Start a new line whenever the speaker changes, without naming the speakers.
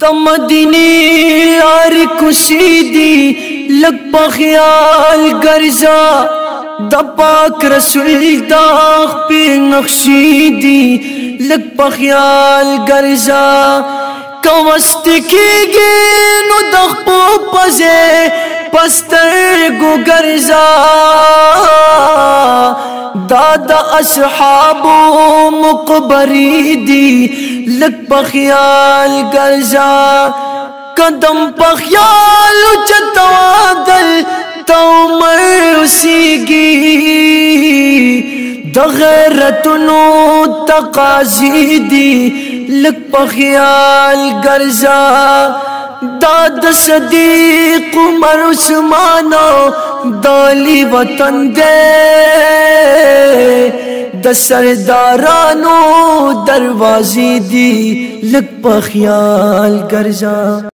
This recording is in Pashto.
د مدینه یار کوشی دی لګ په خیال ګرځا د پاک رسول دا په نقشې دی لګ په خیال ګرځا کوست کېږي نو د خپل پځه پستر ګو ګرځا دا د اصحاب مقبری دی لک په خیال ګرځا قدم په خیال چتوادل تو مرسیږي د غیرتونو تقاضی دی لک په خیال ګرځا دا د صدیق عمر عثمان دالی وطن دے د سردارانو دروازې دی لک په خیال ګرځا